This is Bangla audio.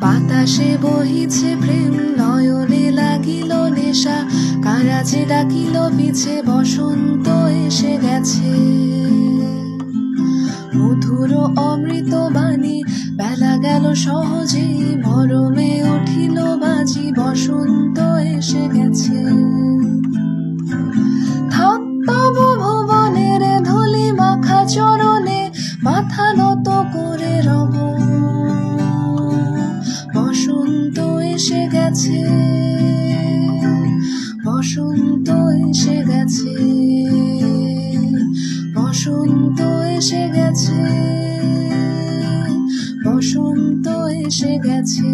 বাতাসে বহিছে প্রেম, নয়নে লাগিল নেশা, কারাজে ডাকিল পিছে, বসন্ত এসে গেছে। মধুর অমৃত বাণী, বেলা গেল সহজে, মরমে উঠিল বাজি, বসন্ত এসে গেছে। থাক তবু ভুবনের ধূলি মাখা চরণে, মাথা নত করে রব, বসন্ত এসে গেছে, বসন্ত এসে গেছে, বসন্ত এসে গেছে, বসন্ত এসে গেছে।